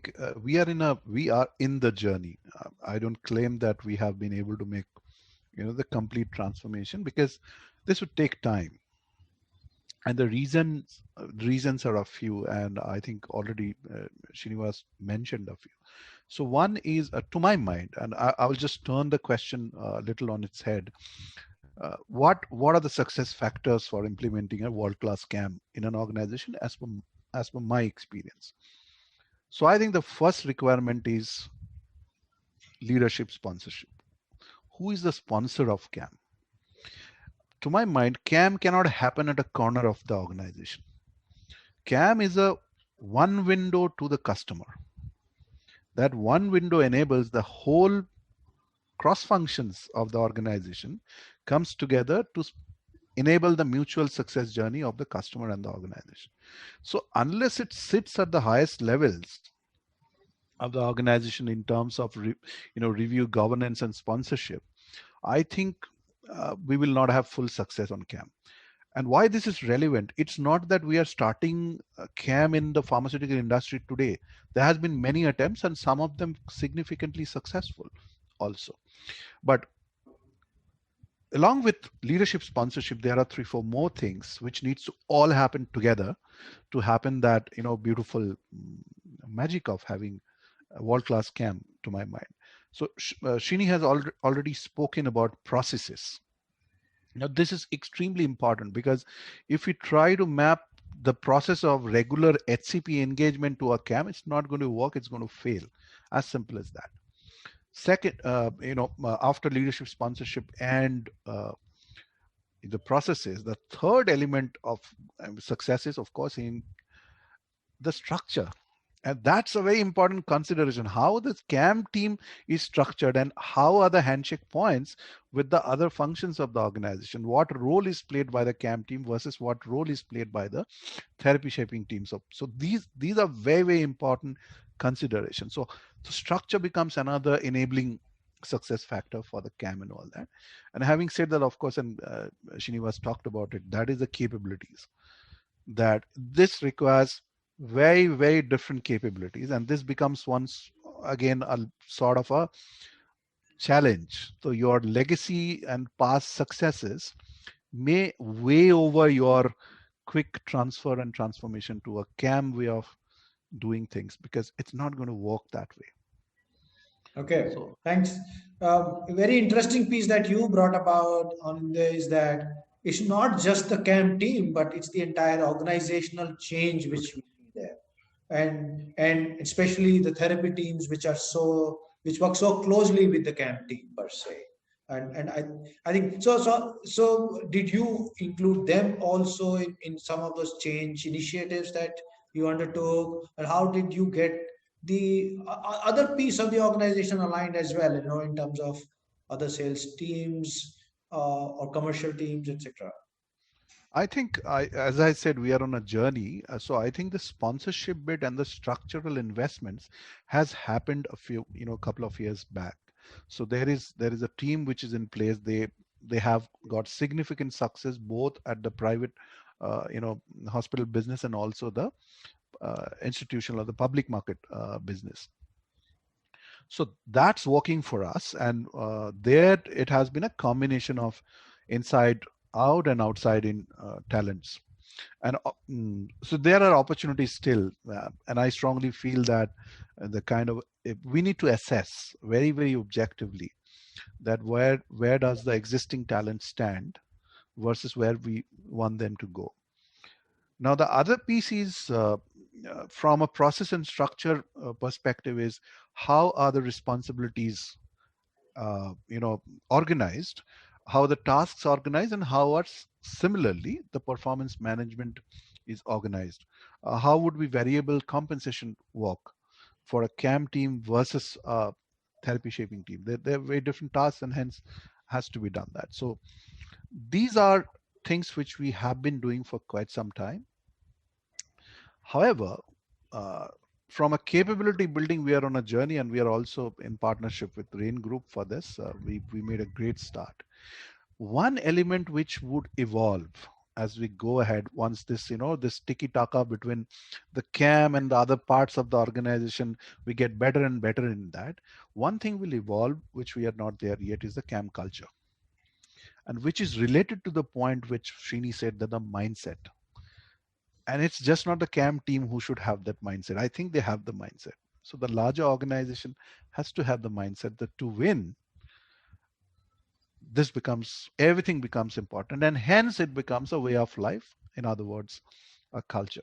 think we are in the journey. I don't claim that we have been able to make the complete transformation, because this would take time, and the reasons are a few, and I think already Srinivas mentioned a few. So one is, to my mind, and I will just turn the question a little on its head. What are the success factors for implementing a world-class CAM in an organization, as per my experience? So I think the first requirement is leadership sponsorship. Who is the sponsor of CAM? To my mind, CAM cannot happen at a corner of the organization. CAM is a one window to the customer. That one window enables the whole cross functions of the organization comes together to enable the mutual success journey of the customer and the organization. So unless it sits at the highest levels of the organization in terms of review, governance, and sponsorship, I think we will not have full success on CAM. And why this is relevant, it's not that we are starting CAM in the pharmaceutical industry today. There has been many attempts, and some of them significantly successful also. But along with leadership sponsorship, there are 3 4 more things which needs to all happen together to happen that beautiful magic of having a world-class CAM, to my mind. So Shini has already spoken about processes. Now, this is extremely important, because if we try to map the process of regular HCP engagement to a CAM, it's not going to work. It's going to fail. As simple as that. Second, after leadership sponsorship and the processes, the third element of success is, of course, in the structure. And that's a very important consideration, how the CAM team is structured and how are the handshake points with the other functions of the organization. What role is played by the CAM team versus what role is played by the therapy shaping team. So these are very, very important considerations. So the structure becomes another enabling success factor for the CAM and all that. And having said that, of course, and Srinivas talked about it, that is the capabilities. That this requires very, very different capabilities, and this becomes once again a sort of a challenge. So your legacy and past successes may weigh over your quick transfer and transformation to a CAM way of doing things, because it's not going to work that way. Okay, So thanks. A very interesting piece that you brought about on this is that it's not just the camp team, but it's the entire organizational change which we see there, and especially the therapy teams which work so closely with the camp team per se. And I think so. Did you include them also in some of those change initiatives that you undertook, and how did you get the other piece of the organization aligned as well, in terms of other sales teams or commercial teams, etc.? I think, as I said, we are on a journey. So I think the sponsorship bit and the structural investments has happened couple of years back. So there is a team which is in place. They have got significant success both at the private, hospital business, and also the institutional or the public market business. So that's working for us, and there it has been a combination of inside out and outside in talents. And so there are opportunities still, and I strongly feel that the kind of we need to assess very, very objectively that where does the existing talent stand versus where we want them to go. Now the other piece is from a process and structure perspective is how are the responsibilities organized, how the tasks organized, and how are similarly the performance management is organized. How would we variable compensation work for a CAM team versus a therapy shaping team? They're very different tasks, and hence has to be done that. So these are things which we have been doing for quite some time. However, uh, from a capability building, we are on a journey, and we are also in partnership with Rain Group for this. We made a great start. One element which would evolve as we go ahead, once this, this tiki taka between the cam and the other parts of the organization, we get better and better in that. One thing will evolve, which we are not there yet, is the cam culture, and which is related to the point which Srini said, that the mindset. And it's just not the cam team who should have that mindset. I think they have the mindset. So the larger organization has to have the mindset that to win, this becomes, everything becomes important, and hence it becomes a way of life. In other words, a culture.